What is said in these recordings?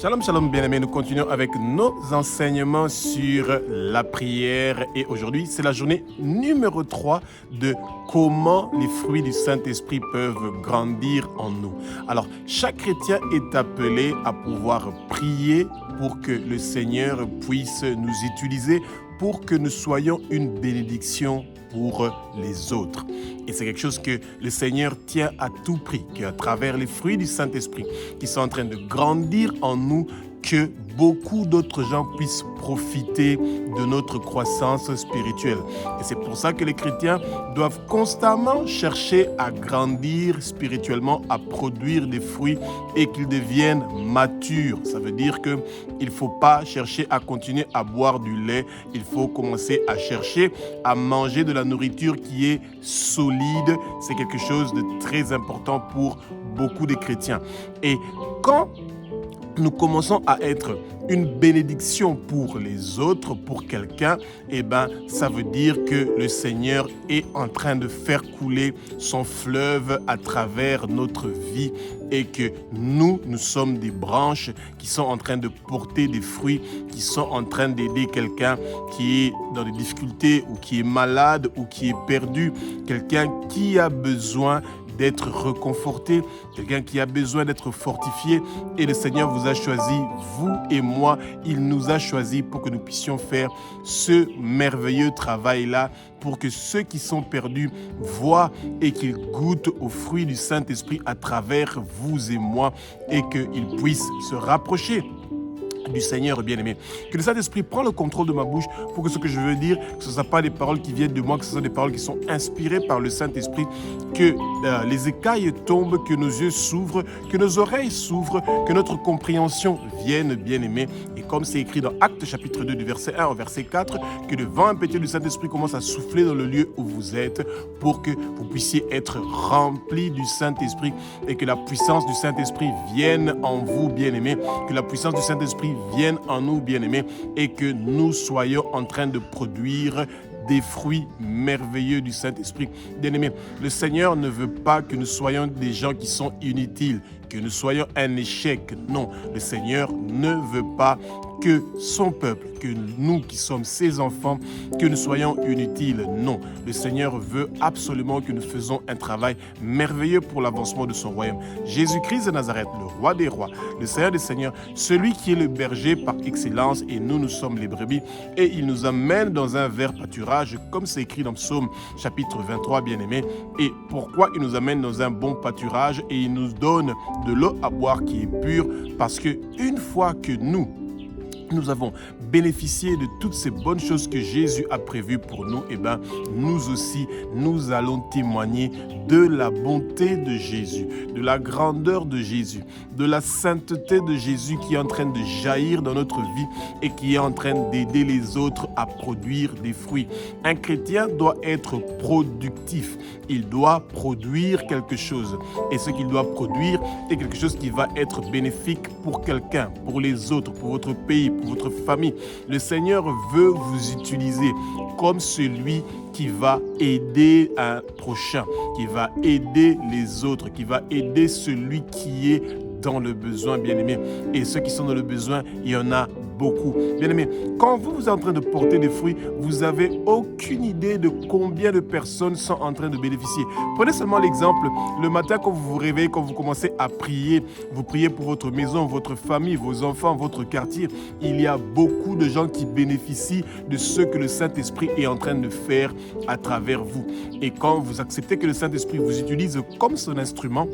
Shalom, shalom, bien-aimés. Nous continuons avec nos enseignements sur la prière. Et aujourd'hui, c'est la journée numéro 3 de comment les fruits du Saint-Esprit peuvent grandir en nous. Alors, chaque chrétien est appelé à pouvoir prier pour que le Seigneur puisse nous utiliser pour que nous soyons une bénédiction pour les autres. Et c'est quelque chose que le Seigneur tient à tout prix, qu'à travers les fruits du Saint-Esprit qui sont en train de grandir en nous, que beaucoup d'autres gens puissent profiter de notre croissance spirituelle. Et c'est pour ça que les chrétiens doivent constamment chercher à grandir spirituellement, à produire des fruits et qu'ils deviennent matures. Ça veut dire qu'il ne faut pas chercher à continuer à boire du lait, il faut commencer à chercher à manger de la nourriture qui est solide. C'est quelque chose de très important pour beaucoup de chrétiens. Et quand nous commençons à être une bénédiction pour les autres, pour quelqu'un, ça veut dire que le Seigneur est en train de faire couler son fleuve à travers notre vie et que nous sommes des branches qui sont en train de porter des fruits, qui sont en train d'aider quelqu'un qui est dans des difficultés ou qui est malade ou qui est perdu, quelqu'un qui a besoin d'être réconforté, quelqu'un qui a besoin d'être fortifié. Et le Seigneur vous a choisi, vous et moi, il nous a choisi pour que nous puissions faire ce merveilleux travail-là, pour que ceux qui sont perdus voient et qu'ils goûtent aux fruits du Saint-Esprit à travers vous et moi et qu'ils puissent se rapprocher du Seigneur bien-aimé. Que le Saint-Esprit prenne le contrôle de ma bouche pour que ce que je veux dire, que ce ne soit pas des paroles qui viennent de moi, que ce soit des paroles qui sont inspirées par le Saint-Esprit, que les écailles tombent, que nos yeux s'ouvrent, que nos oreilles s'ouvrent, que notre compréhension vienne, bien-aimé. Et comme c'est écrit dans Actes chapitre 2 du verset 1 au verset 4, que le vent impétueux du Saint-Esprit commence à souffler dans le lieu où vous êtes pour que vous puissiez être remplis du Saint-Esprit et que la puissance du Saint-Esprit vienne en vous, bien-aimé, que la puissance du Saint-Esprit vienne en nous, bien-aimés, et que nous soyons en train de produire des fruits merveilleux du Saint-Esprit. Bien-aimés, le Seigneur ne veut pas que nous soyons des gens qui sont inutiles, que nous soyons un échec. Non, le Seigneur ne veut pas que son peuple, que nous qui sommes ses enfants, que nous soyons inutiles. Non, le Seigneur veut absolument que nous faisons un travail merveilleux pour l'avancement de son royaume. Jésus-Christ de Nazareth, le roi des rois, le Seigneur des seigneurs, celui qui est le berger par excellence et nous sommes les brebis et il nous amène dans un vert pâturage comme c'est écrit dans Psaume chapitre 23, bien-aimé. Et pourquoi il nous amène dans un bon pâturage et il nous donne de l'eau à boire qui est pure? Parce que une fois que nous avons bénéficié de toutes ces bonnes choses que Jésus a prévues pour nous, nous aussi, nous allons témoigner de la bonté de Jésus, de la grandeur de Jésus, de la sainteté de Jésus qui est en train de jaillir dans notre vie et qui est en train d'aider les autres à produire des fruits. Un chrétien doit être productif. Il doit produire quelque chose. Et ce qu'il doit produire est quelque chose qui va être bénéfique pour quelqu'un, pour les autres, pour votre pays, pour votre famille. Le Seigneur veut vous utiliser comme celui qui va aider un prochain, qui va aider les autres, qui va aider celui qui est dans le besoin, bien-aimé. Et ceux qui sont dans le besoin, il y en a beaucoup. Bien-aimé, quand vous êtes en train de porter des fruits, vous n'avez aucune idée de combien de personnes sont en train de bénéficier. Prenez seulement l'exemple, le matin quand vous vous réveillez, quand vous commencez à prier, vous priez pour votre maison, votre famille, vos enfants, votre quartier. Il y a beaucoup de gens qui bénéficient de ce que le Saint-Esprit est en train de faire à travers vous. Et quand vous acceptez que le Saint-Esprit vous utilise comme son instrument,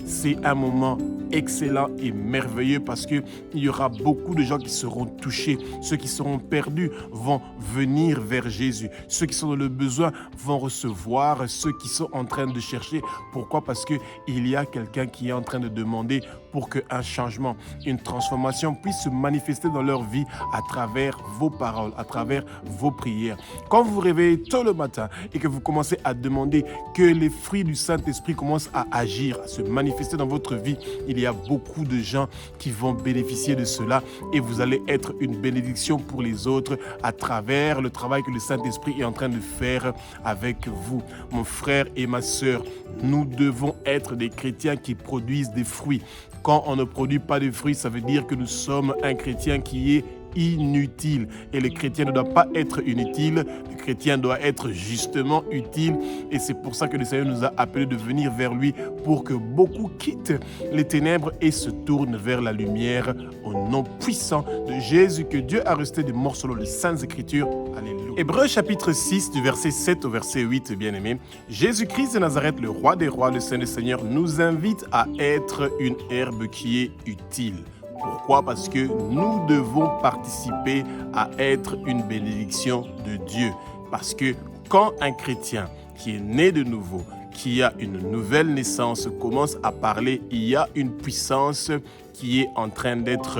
c'est un moment excellent et merveilleux parce qu'il y aura beaucoup de gens qui seront touchés. Ceux qui seront perdus vont venir vers Jésus. Ceux qui sont dans le besoin vont recevoir ceux qui sont en train de chercher. Pourquoi? Parce qu'il y a quelqu'un qui est en train de demander pour qu'un changement, une transformation puisse se manifester dans leur vie à travers vos paroles, à travers vos prières. Quand vous vous réveillez tôt le matin et que vous commencez à demander que les fruits du Saint-Esprit commencent à agir, à se manifester dans votre vie, il y a beaucoup de gens qui vont bénéficier de cela et vous allez être une bénédiction pour les autres à travers le travail que le Saint-Esprit est en train de faire avec vous. Mon frère et ma sœur, nous devons être des chrétiens qui produisent des fruits. Quand on ne produit pas de fruits, ça veut dire que nous sommes un chrétien qui est inutile. Et le chrétien ne doit pas être inutile, le chrétien doit être justement utile. Et c'est pour ça que le Seigneur nous a appelés de venir vers lui pour que beaucoup quittent les ténèbres et se tournent vers la lumière au nom puissant de Jésus que Dieu a resté des morts selon les Saintes Écritures. Alléluia. Hébreux chapitre 6 du verset 7 au verset 8, bien-aimés. Jésus-Christ de Nazareth, le roi des rois, le Saint des seigneurs, nous invite à être une herbe qui est utile. Pourquoi? Parce que nous devons participer à être une bénédiction de Dieu. Parce que quand un chrétien qui est né de nouveau, qui a une nouvelle naissance, commence à parler, il y a une puissance qui est en train d'être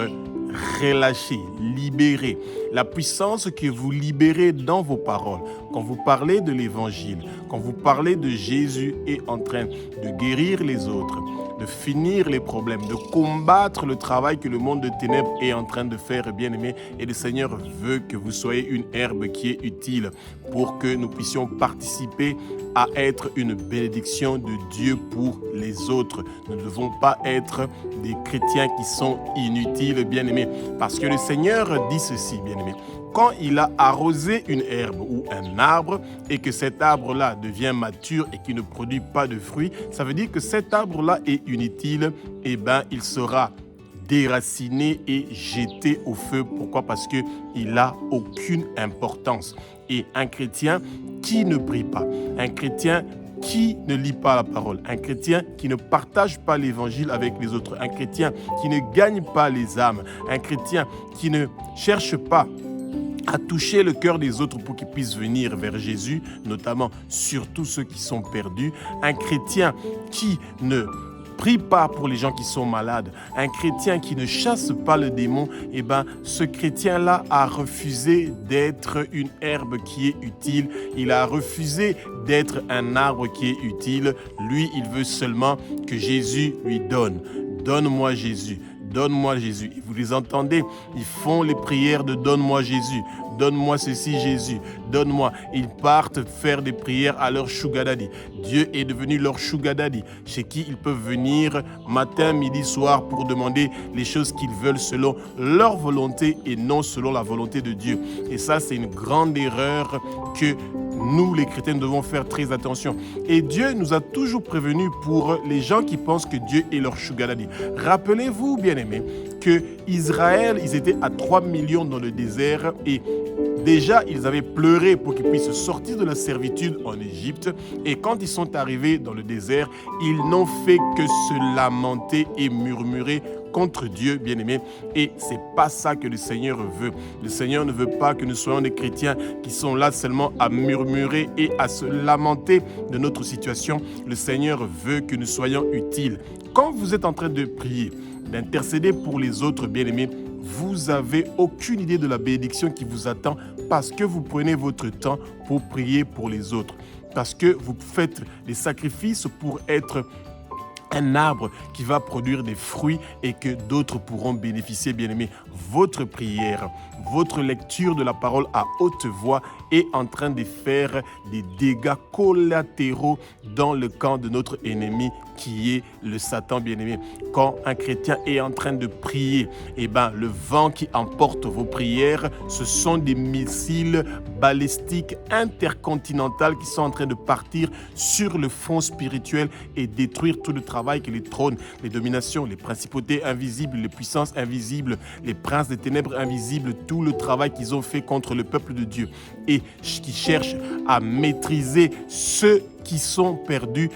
relâchée, libérée. La puissance que vous libérez dans vos paroles, quand vous parlez de l'Évangile, quand vous parlez de Jésus est en train de guérir les autres, de finir les problèmes, de combattre le travail que le monde de ténèbres est en train de faire, bien-aimé. Et le Seigneur veut que vous soyez une herbe qui est utile pour que nous puissions participer à être une bénédiction de Dieu pour les autres. Nous ne devons pas être des chrétiens qui sont inutiles, bien-aimés. Parce que le Seigneur dit ceci, bien-aimés. Quand il a arrosé une herbe ou un arbre et que cet arbre-là devient mature et qu'il ne produit pas de fruits, ça veut dire que cet arbre-là est inutile, et il sera déraciné et jeté au feu. Pourquoi? Parce qu'il n'a aucune importance. Et un chrétien qui ne prie pas, un chrétien qui ne lit pas la parole, un chrétien qui ne partage pas l'évangile avec les autres, un chrétien qui ne gagne pas les âmes, un chrétien qui ne cherche pas à toucher le cœur des autres pour qu'ils puissent venir vers Jésus, notamment surtout ceux qui sont perdus, un chrétien qui ne prie pas pour les gens qui sont malades, un chrétien qui ne chasse pas le démon, ce chrétien-là a refusé d'être une herbe qui est utile, il a refusé d'être un arbre qui est utile. Lui, il veut seulement que Jésus lui donne. Donne-moi Jésus. Donne-moi Jésus. Vous les entendez? Ils font les prières de donne-moi Jésus. Donne-moi ceci Jésus. Donne-moi. Ils partent faire des prières à leur sugar daddy. Dieu est devenu leur sugar daddy, chez qui ils peuvent venir matin, midi, soir pour demander les choses qu'ils veulent selon leur volonté et non selon la volonté de Dieu. Et ça, c'est une grande erreur que nous, les chrétiens, devons faire très attention. Et Dieu nous a toujours prévenus pour les gens qui pensent que Dieu est leur sugar daddy. Rappelez-vous, bien-aimés, que Israël, ils étaient à 3 millions dans le désert et déjà, ils avaient pleuré pour qu'ils puissent sortir de la servitude en Égypte. Et quand ils sont arrivés dans le désert, ils n'ont fait que se lamenter et murmurer contre Dieu, bien-aimé. Et c'est pas ça que le Seigneur veut. Le Seigneur ne veut pas que nous soyons des chrétiens qui sont là seulement à murmurer et à se lamenter de notre situation. Le Seigneur veut que nous soyons utiles. Quand vous êtes en train de prier, d'intercéder pour les autres, bien-aimés, vous n'avez aucune idée de la bénédiction qui vous attend parce que vous prenez votre temps pour prier pour les autres. Parce que vous faites des sacrifices pour être un arbre qui va produire des fruits et que d'autres pourront bénéficier, bien-aimés. Votre prière, votre lecture de la parole à haute voix est en train de faire des dégâts collatéraux dans le camp de notre ennemi qui est le Satan, bien-aimé. Quand un chrétien est en train de prier, le vent qui emporte vos prières, ce sont des missiles balistiques intercontinentaux qui sont en train de partir sur le front spirituel et détruire tout le travail que les trônes, les dominations, les principautés invisibles, les puissances invisibles, les princes des ténèbres invisibles, tout le travail qu'ils ont fait contre le peuple de Dieu et qui cherchent à maîtriser ceux qui sont perdus,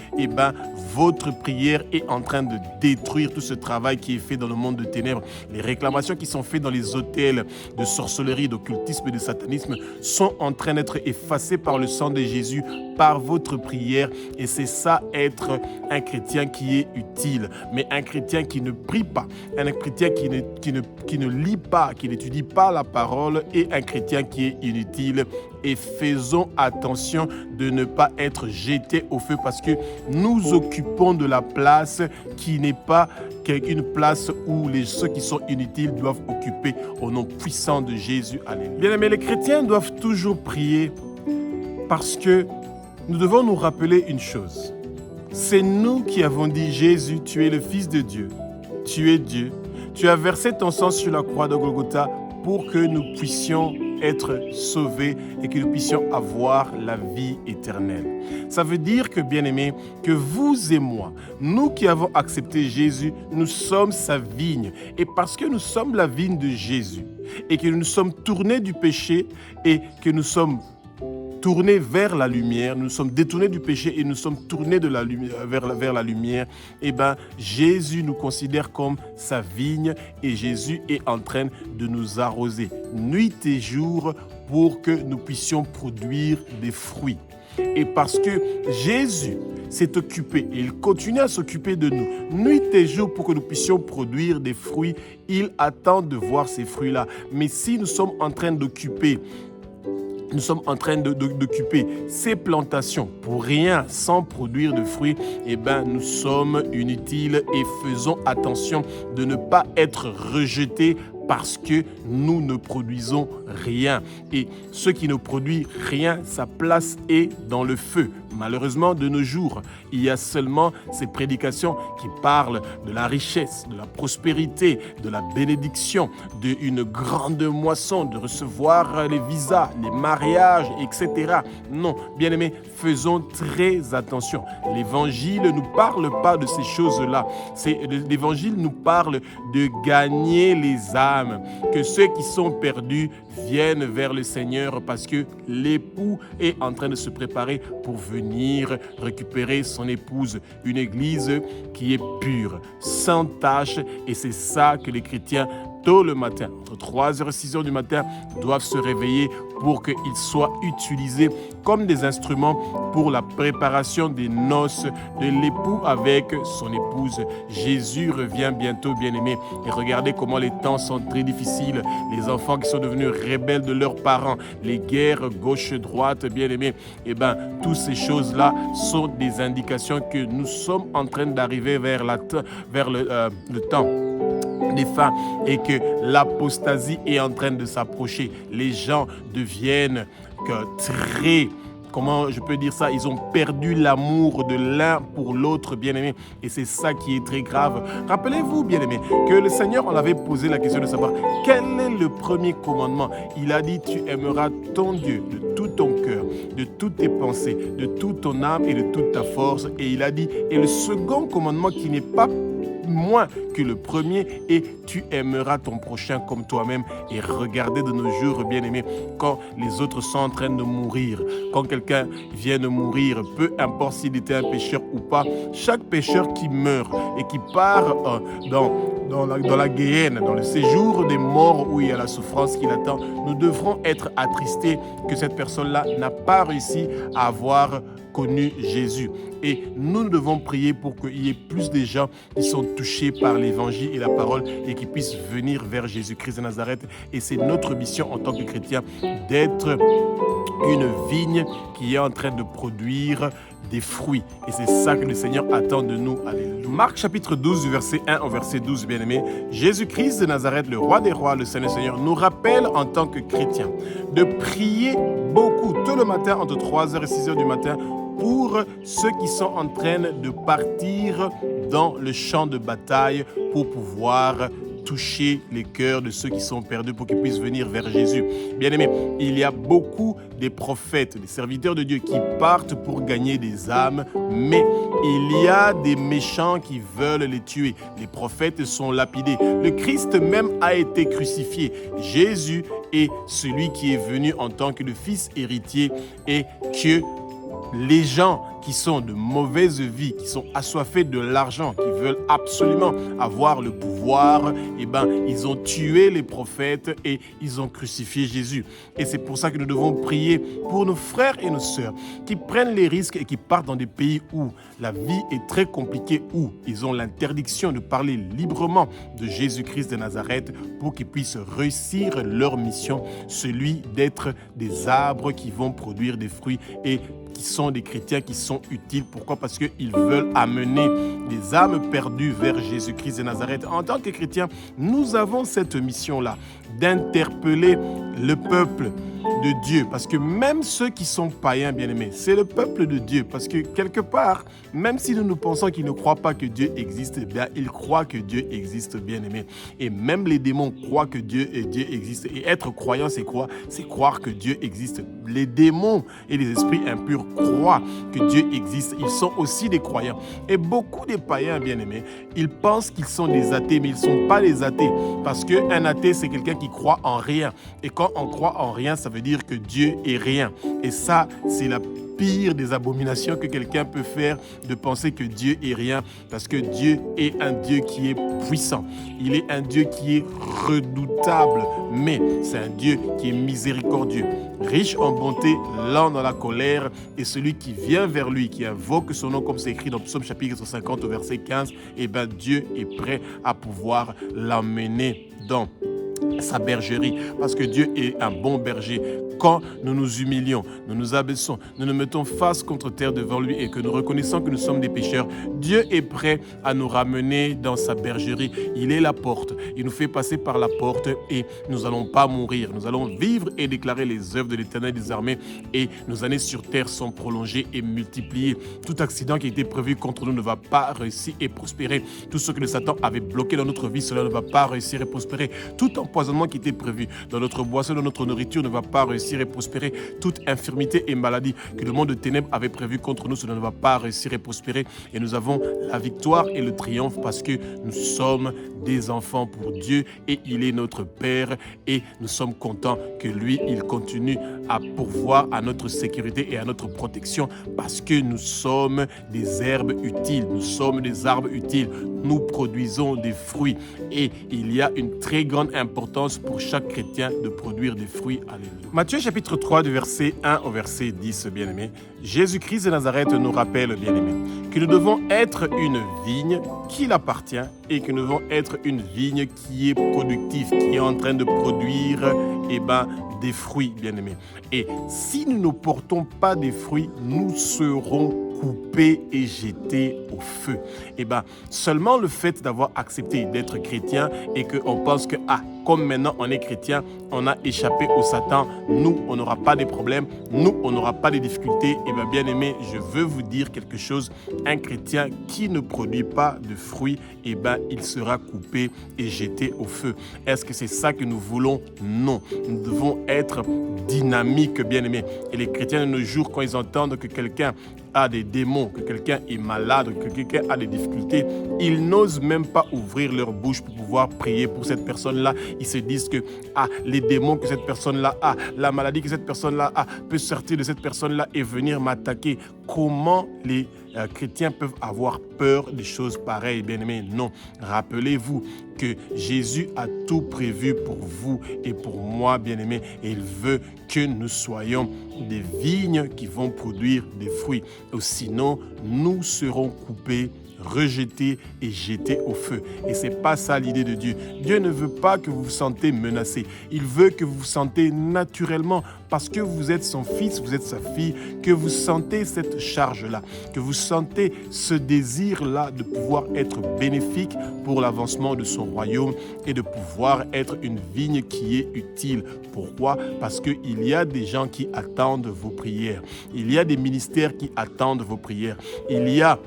votre prière est en train de détruire tout ce travail qui est fait dans le monde de ténèbres. Les réclamations qui sont faites dans les hôtels de sorcellerie, d'occultisme et de satanisme sont en train d'être effacées par le sang de Jésus, par votre prière. Et c'est ça, être un chrétien qui est utile. Mais un chrétien qui ne prie pas, un chrétien qui ne lit pas, qui n'étudie pas la parole, et un chrétien qui est inutile et faisons attention de ne pas être jetés au feu parce que nous occupons de la place qui n'est pas une place où ceux qui sont inutiles doivent occuper au nom puissant de Jésus. Alléluia. Bien aimés, les chrétiens doivent toujours prier parce que nous devons nous rappeler une chose. C'est nous qui avons dit, Jésus, tu es le Fils de Dieu, tu es Dieu, tu as versé ton sang sur la croix de Golgotha pour que nous puissions être sauvés et que nous puissions avoir la vie éternelle. Ça veut dire que, bien-aimés, que vous et moi, nous qui avons accepté Jésus, nous sommes sa vigne. Et parce que nous sommes la vigne de Jésus et que nous sommes tournés du péché et que nous sommes tournés vers la lumière, nous sommes détournés du péché et nous sommes tournés de la lumière, vers la lumière, eh bien, Jésus nous considère comme sa vigne et Jésus est en train de nous arroser nuit et jour pour que nous puissions produire des fruits. Et parce que Jésus s'est occupé et il continue à s'occuper de nous nuit et jour pour que nous puissions produire des fruits, il attend de voir ces fruits-là. Mais si nous sommes en train d'occuper ces plantations pour rien, sans produire de fruits, eh bien, nous sommes inutiles et faisons attention de ne pas être rejetés parce que nous ne produisons rien. Et ce qui ne produit rien, sa place est dans le feu. Malheureusement, de nos jours, il y a seulement ces prédications qui parlent de la richesse, de la prospérité, de la bénédiction, d'une grande moisson, de recevoir les visas, les mariages, etc. Non, bien-aimés, faisons très attention. L'Évangile ne nous parle pas de ces choses-là. L'Évangile nous parle de gagner les âmes, que ceux qui sont perdus viennent vers le Seigneur parce que l'époux est en train de se préparer pour venir récupérer son épouse, une église qui est pure, sans tache, et c'est ça que les chrétiens tôt le matin, entre 3h et 6h du matin, doivent se réveiller pour qu'ils soient utilisés comme des instruments pour la préparation des noces de l'époux avec son épouse. Jésus revient bientôt, bien-aimés. Et regardez comment les temps sont très difficiles. Les enfants qui sont devenus rebelles de leurs parents, les guerres gauche-droite, bien-aimés. Eh bien, toutes ces choses-là sont des indications que nous sommes en train d'arriver vers le temps des fins et que l'apostasie est en train de s'approcher. Les gens deviennent très... Comment je peux dire ça? Ils ont perdu l'amour de l'un pour l'autre, bien-aimés. Et c'est ça qui est très grave. Rappelez-vous, bien-aimés, que le Seigneur, on avait posé la question de savoir quel est le premier commandement. Il a dit, tu aimeras ton Dieu de tout ton cœur, de toutes tes pensées, de toute ton âme et de toute ta force. Et il a dit, et le second commandement qui n'est pas moins que le premier, et tu aimeras ton prochain comme toi-même. Et regardez de nos jours, bien-aimés, quand les autres sont en train de mourir, quand quelqu'un vient de mourir, peu importe s'il était un pécheur ou pas, chaque pécheur qui meurt et qui part dans la Guéhenne, dans le séjour des morts où il y a la souffrance qui l'attend, nous devrons être attristés que cette personne-là n'a pas réussi à avoir connu Jésus. Et nous devons prier pour qu'il y ait plus de gens qui sont touchés par l'évangile et la parole et qui puissent venir vers Jésus-Christ de Nazareth. Et c'est notre mission en tant que chrétiens d'être une vigne qui est en train de produire des fruits. Et c'est ça que le Seigneur attend de nous. Alléluia. Marc chapitre 12, du verset 1 au verset 12, bien-aimés. Jésus-Christ de Nazareth, le roi des rois, le Seigneur, nous rappelle en tant que chrétiens de prier beaucoup, tôt le matin, entre 3h et 6h du matin, pour ceux qui sont en train de partir dans le champ de bataille pour pouvoir toucher les cœurs de ceux qui sont perdus pour qu'ils puissent venir vers Jésus. Bien-aimés, il y a beaucoup des prophètes, des serviteurs de Dieu qui partent pour gagner des âmes, mais il y a des méchants qui veulent les tuer. Les prophètes sont lapidés. Le Christ même a été crucifié. Jésus est celui qui est venu en tant que le fils héritier et que les gens qui sont de mauvaise vie, qui sont assoiffés de l'argent, qui veulent absolument avoir le pouvoir, ils ont tué les prophètes et ils ont crucifié Jésus. Et c'est pour ça que nous devons prier pour nos frères et nos sœurs qui prennent les risques et qui partent dans des pays où la vie est très compliquée, où ils ont l'interdiction de parler librement de Jésus-Christ de Nazareth pour qu'ils puissent réussir leur mission, celui d'être des arbres qui vont produire des fruits et qui sont des chrétiens qui sont utiles. Pourquoi? Parce qu'ils veulent amener des âmes perdues vers Jésus-Christ de Nazareth. En tant que chrétiens, nous avons cette mission-là d'interpeller le peuple de Dieu, parce que même ceux qui sont païens, bien-aimés, c'est le peuple de Dieu, parce que quelque part, même si nous pensons qu'ils ne croient pas que Dieu existe, ils croient que Dieu existe, bien-aimés. Et même les démons croient que Dieu existe. Et être croyant, c'est quoi? C'est croire que Dieu existe. Les démons et les esprits impurs croient que Dieu existe. Ils sont aussi des croyants. Et beaucoup des païens, bien-aimés, ils pensent qu'ils sont des athées, mais ils ne sont pas des athées, parce qu'un athée, c'est quelqu'un qui croit en rien. Et quand on croit en rien, ça veut dire que Dieu est rien. Et ça, c'est la pire des abominations que quelqu'un peut faire, de penser que Dieu est rien, parce que Dieu est un Dieu qui est puissant. Il est un Dieu qui est redoutable, mais c'est un Dieu qui est miséricordieux, riche en bonté, lent dans la colère, et celui qui vient vers lui, qui invoque son nom, comme c'est écrit dans Psaume chapitre 50 au verset 15, Dieu est prêt à pouvoir l'emmener dans sa bergerie, parce que Dieu est un bon berger. Quand nous nous humilions, nous nous abaissons, nous nous mettons face contre terre devant lui et que nous reconnaissons que nous sommes des pécheurs, Dieu est prêt à nous ramener dans sa bergerie. Il est la porte, il nous fait passer par la porte et nous n'allons pas mourir. Nous allons vivre et déclarer les œuvres de l'Éternel des armées, et nos années sur terre sont prolongées et multipliées. Tout accident qui était prévu contre nous ne va pas réussir et prospérer. Tout ce que le Satan avait bloqué dans notre vie, cela ne va pas réussir et prospérer. Tout empoisonnement qui était prévu dans notre boisson, dans notre nourriture, ne va pas réussir et prospérer. Toute infirmité et maladie que le monde de ténèbres avait prévu contre nous, cela ne va pas réussir et prospérer. Et nous avons la victoire et le triomphe parce que nous sommes des enfants pour Dieu et il est notre Père, et nous sommes contents que lui, il continue à pourvoir à notre sécurité et à notre protection, parce que nous sommes des herbes utiles, nous sommes des arbres utiles, nous produisons des fruits, et il y a une très grande importance pour chaque chrétien de produire des fruits. Alléluia. Matthieu chapitre 3 du verset 1 au verset 10, bien-aimés. Jésus-Christ de Nazareth nous rappelle, bien-aimés, que nous devons être une vigne qui l'appartient et que nous devons être une vigne qui est productive, qui est en train de produire des fruits, bien-aimés. Et si nous ne portons pas des fruits, nous serons coupés et jetés au feu. Seulement le fait d'avoir accepté d'être chrétien et qu'on pense que, comme maintenant on est chrétien, on a échappé au Satan, nous, on n'aura pas de problèmes, nous, on n'aura pas de difficultés. Bien aimé, je veux vous dire quelque chose. Un chrétien qui ne produit pas de fruits, il sera coupé et jeté au feu. Est-ce que c'est ça que nous voulons? Non. Nous devons être dynamiques, bien aimés. Et les chrétiens de nos jours, quand ils entendent que quelqu'un a des démons, que quelqu'un est malade, que quelqu'un a des difficultés, ils n'osent même pas ouvrir leur bouche pour pouvoir prier pour cette personne-là. Ils se disent que les démons que cette personne-là a, la maladie que cette personne-là a, peut sortir de cette personne-là et venir m'attaquer. Comment les chrétiens peuvent avoir peur des choses pareilles, bien-aimés? Non. Rappelez-vous que Jésus a tout prévu pour vous et pour moi, bien-aimés, et il veut que nous soyons des vignes qui vont produire des fruits. Sinon, nous serons coupés, rejetés et jetés au feu. Et ce n'est pas ça l'idée de Dieu. Dieu ne veut pas que vous vous sentez menacé. Il veut que vous vous sentez naturellement, parce que vous êtes son fils, vous êtes sa fille, que vous sentez cette charge-là, que vous sentez ce désir-là de pouvoir être bénéfique pour l'avancement de son royaume et de pouvoir être une vigne qui est utile. Pourquoi? Parce qu'il y a des gens qui attendent vos prières. Il y a des ministères qui attendent vos prières. Il y a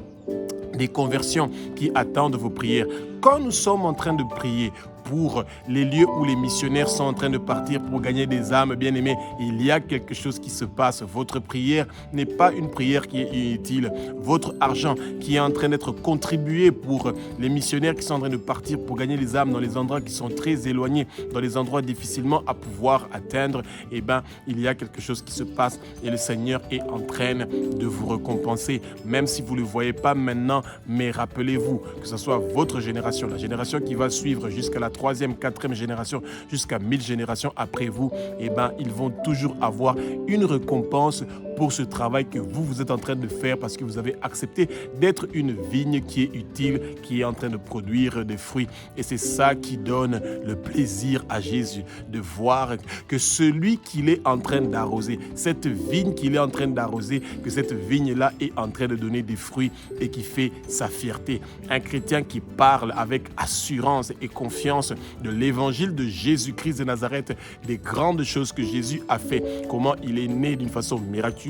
des conversions qui attendent vos prières. Quand nous sommes en train de prier pour les lieux où les missionnaires sont en train de partir pour gagner des âmes, bien-aimés. Il y a quelque chose qui se passe. Votre prière n'est pas une prière qui est inutile. Votre argent qui est en train d'être contribué pour les missionnaires qui sont en train de partir pour gagner les âmes dans les endroits qui sont très éloignés, dans les endroits difficilement à pouvoir atteindre, eh bien, il y a quelque chose qui se passe et le Seigneur est en train de vous récompenser, même si vous ne le voyez pas maintenant. Mais rappelez-vous que ce soit votre génération, la génération qui va suivre jusqu'à la 3e, 4e génération, jusqu'à 1000 générations après vous, eh bien, ils vont toujours avoir une récompense pour ce travail que vous êtes en train de faire parce que vous avez accepté d'être une vigne qui est utile, qui est en train de produire des fruits. Et c'est ça qui donne le plaisir à Jésus, de voir que celui qu'il est en train d'arroser, cette vigne qu'il est en train d'arroser, que cette vigne-là est en train de donner des fruits et qui fait sa fierté. Un chrétien qui parle avec assurance et confiance de l'évangile de Jésus-Christ de Nazareth, des grandes choses que Jésus a fait, comment il est né d'une façon miraculeuse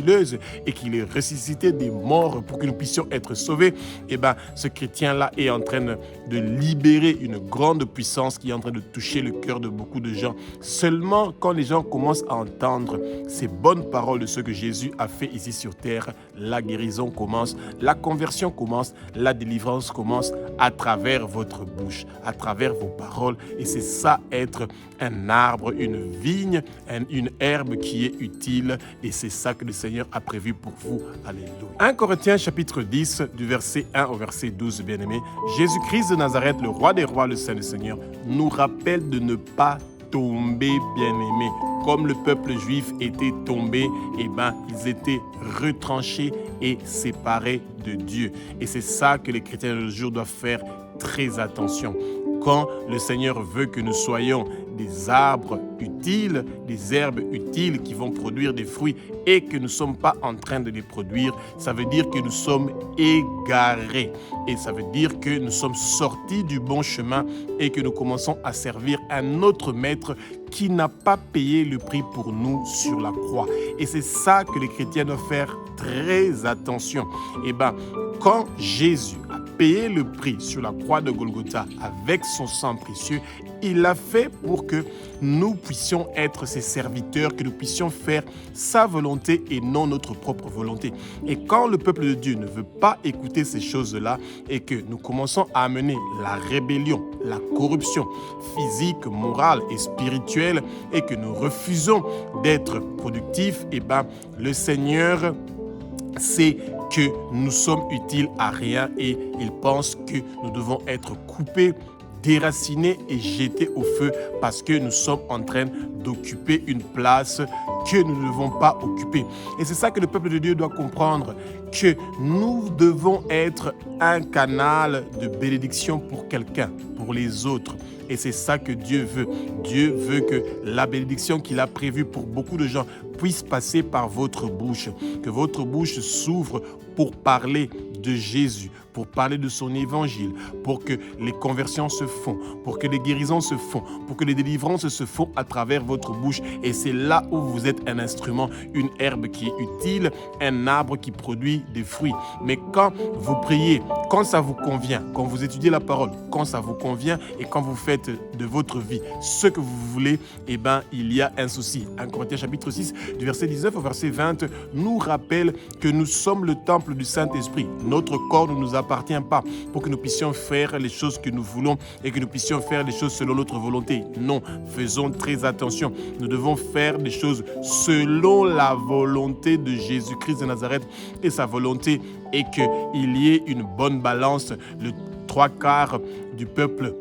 et qu'il est ressuscité des morts pour que nous puissions être sauvés, eh bien, ce chrétien-là est en train de libérer une grande puissance qui est en train de toucher le cœur de beaucoup de gens. Seulement quand les gens commencent à entendre ces bonnes paroles de ce que Jésus a fait ici sur terre, la guérison commence, la conversion commence, la délivrance commence à travers votre bouche, à travers vos paroles. Et c'est ça, être un arbre, une vigne, une herbe qui est utile. Et c'est ça que le Seigneur a prévu pour vous. Alléluia. 1 Corinthiens chapitre 10, du verset 1 au verset 12, bien-aimés. Jésus-Christ de Nazareth, le roi des rois, le Saint du Seigneur, nous rappelle de ne pas tomber, bien-aimés. Comme le peuple juif était tombé, eh ben, ils étaient retranchés et séparés de Dieu. Et c'est ça que les chrétiens de nos jours doivent faire très attention. Quand le Seigneur veut que nous soyons des arbres utiles, des herbes utiles qui vont produire des fruits et que nous ne sommes pas en train de les produire, ça veut dire que nous sommes égarés. Et ça veut dire que nous sommes sortis du bon chemin et que nous commençons à servir un autre maître qui n'a pas payé le prix pour nous sur la croix. Et c'est ça que les chrétiens doivent faire très attention. Eh bien, quand Jésus a payé le prix sur la croix de Golgotha avec son sang précieux, il l'a fait pour que nous puissions être ses serviteurs, que nous puissions faire sa volonté et non notre propre volonté. Et quand le peuple de Dieu ne veut pas écouter ces choses-là et que nous commençons à amener la rébellion, la corruption physique, morale et spirituelle et que nous refusons d'être productifs, eh ben, le Seigneur sait que nous sommes utiles à rien et il pense que nous devons être coupés, déracinés et jetés au feu parce que nous sommes en train d'occuper une place que nous ne devons pas occuper. Et c'est ça que le peuple de Dieu doit comprendre, que nous devons être un canal de bénédiction pour quelqu'un, pour les autres. Et c'est ça que Dieu veut. Dieu veut que la bénédiction qu'il a prévue pour beaucoup de gens puisse passer par votre bouche, que votre bouche s'ouvre pour parler de Jésus, pour parler de son évangile, pour que les conversions se font, pour que les guérisons se font, pour que les délivrances se font à travers votre bouche. Et c'est là où vous êtes un instrument, une herbe qui est utile, un arbre qui produit des fruits. Mais quand vous priez, quand ça vous convient, quand vous étudiez la parole, quand ça vous convient et quand vous faites de votre vie ce que vous voulez, eh bien, il y a un souci. 1 Corinthiens chapitre 6, du verset 19 au verset 20, nous rappelle que nous sommes le temple du Saint-Esprit. Notre corps ne nous appartient pas pour que nous puissions faire les choses que nous voulons et que nous puissions faire les choses selon notre volonté. Non, faisons très attention. Nous devons faire des choses selon la volonté de Jésus-Christ de Nazareth. Et sa volonté est qu'il y ait une bonne balance. Le 3/4 du peuple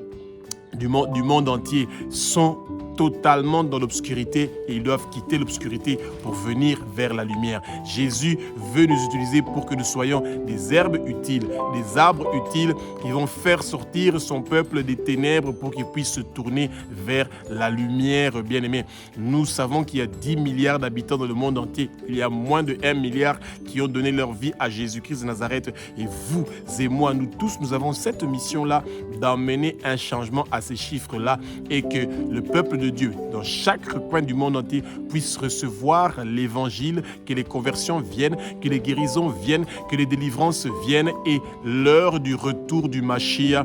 du monde entier sont totalement dans l'obscurité et ils doivent quitter l'obscurité pour venir vers la lumière. Jésus veut nous utiliser pour que nous soyons des herbes utiles, des arbres utiles qui vont faire sortir son peuple des ténèbres pour qu'il puisse se tourner vers la lumière, bien-aimés. Nous savons qu'il y a 10 milliards d'habitants dans le monde entier. Il y a moins de 1 milliard qui ont donné leur vie à Jésus-Christ de Nazareth. Et vous et moi, nous tous, nous avons cette mission-là d'emmener un changement à ces chiffres-là et que le peuple de Dieu, dans chaque coin du monde entier, puisse recevoir l'évangile, que les conversions viennent, que les guérisons viennent, que les délivrances viennent et l'heure du retour du Mashiach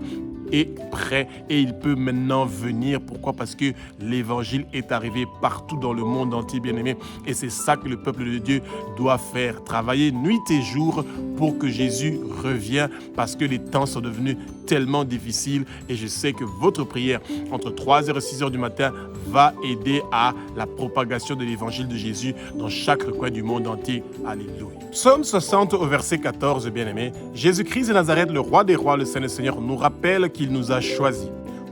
est prêt et il peut maintenant venir. Pourquoi? Parce que l'évangile est arrivé partout dans le monde entier, bien-aimés. Et c'est ça que le peuple de Dieu doit faire. Travailler nuit et jour pour que Jésus revienne, parce que les temps sont devenus tellement difficiles. Et je sais que votre prière entre 3h et 6h du matin va aider à la propagation de l'évangile de Jésus dans chaque coin du monde entier. Alléluia. Psaume 60 au verset 14, bien-aimés. Jésus-Christ de Nazareth, le roi des rois, le Saint du Seigneur, nous rappelle qu'il nous a choisis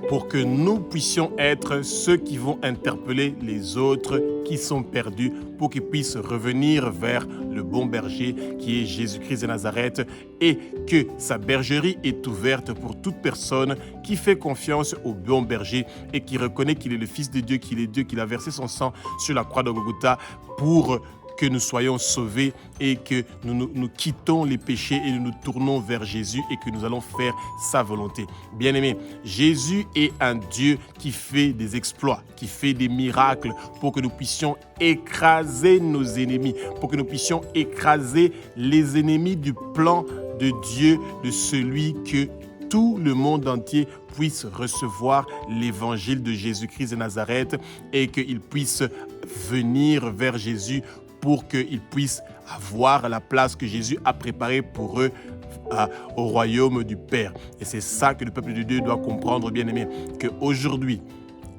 pour que nous puissions être ceux qui vont interpeller les autres qui sont perdus, pour qu'ils puissent revenir vers le bon berger qui est Jésus-Christ de Nazareth, et que sa bergerie est ouverte pour toute personne qui fait confiance au bon berger et qui reconnaît qu'il est le Fils de Dieu, qu'il a versé son sang sur la croix de Golgotha pour que nous soyons sauvés et que nous quittons les péchés et nous tournons vers Jésus et que nous allons faire sa volonté. Bien-aimés, Jésus est un Dieu qui fait des exploits, qui fait des miracles pour que nous puissions écraser nos ennemis, pour que nous puissions écraser les ennemis du plan de Dieu, de celui que tout le monde entier puisse recevoir l'évangile de Jésus-Christ de Nazareth et qu'il puisse venir vers Jésus pour qu'ils puissent avoir la place que Jésus a préparée pour eux au royaume du Père. Et c'est ça que le peuple de Dieu doit comprendre, bien-aimés, qu'aujourd'hui,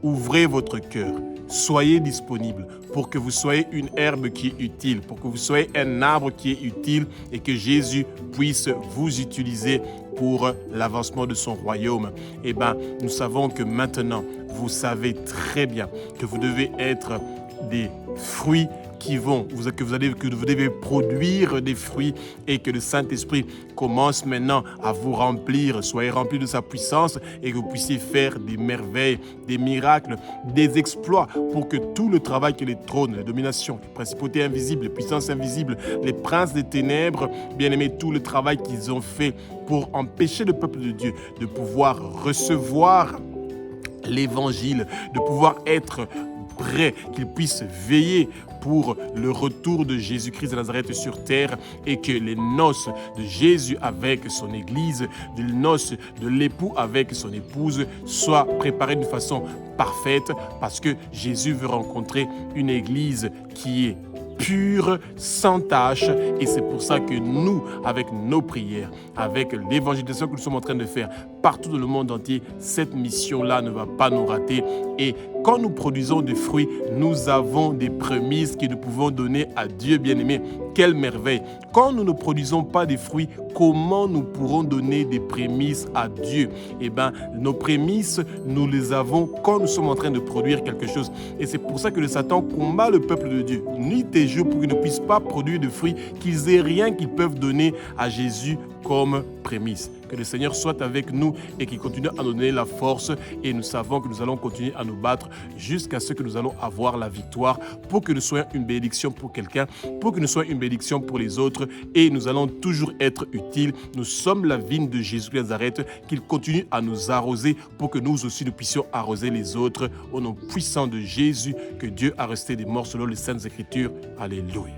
ouvrez votre cœur, soyez disponibles pour que vous soyez une herbe qui est utile, pour que vous soyez un arbre qui est utile et que Jésus puisse vous utiliser pour l'avancement de son royaume. Eh bien, nous savons que maintenant, vous savez très bien que vous devez être des fruits que vous devez produire des fruits et que le Saint-Esprit commence maintenant à vous remplir. Soyez remplis de sa puissance et que vous puissiez faire des merveilles, des miracles, des exploits pour que tout le travail que les trônes, les dominations, les principautés invisibles, les puissances invisibles, les princes des ténèbres, bien-aimés, tout le travail qu'ils ont fait pour empêcher le peuple de Dieu de pouvoir recevoir l'évangile, de pouvoir être prêt, qu'ils puissent veiller pour le retour de Jésus-Christ de Nazareth sur terre et que les noces de Jésus avec son Église, les noces de l'époux avec son épouse soient préparées de façon parfaite parce que Jésus veut rencontrer une Église qui est pure, sans tache. Et c'est pour ça que nous, avec nos prières, avec l'évangélisation que nous sommes en train de faire partout dans le monde entier, cette mission-là ne va pas nous rater. Et quand nous produisons des fruits, nous avons des prémices que nous pouvons donner à Dieu bien-aimé. Quelle merveille! Quand nous ne produisons pas des fruits, comment nous pourrons donner des prémices à Dieu? Eh bien, nos prémices, nous les avons quand nous sommes en train de produire quelque chose. Et c'est pour ça que le Satan combat le peuple de Dieu nuit et jour pour qu'ils ne puissent pas produire de fruits, qu'ils aient rien qu'ils peuvent donner à Jésus comme prémisse. Que le Seigneur soit avec nous et qu'il continue à nous donner la force. Et nous savons que nous allons continuer à nous battre jusqu'à ce que nous allons avoir la victoire pour que nous soyons une bénédiction pour quelqu'un, pour que nous soyons une bénédiction pour les autres. Et nous allons toujours être utiles. Nous sommes la vigne de Jésus de Nazareth, qu'il continue à nous arroser pour que nous aussi nous puissions arroser les autres. Au nom puissant de Jésus, que Dieu a resté des morts selon les Saintes Écritures. Alléluia.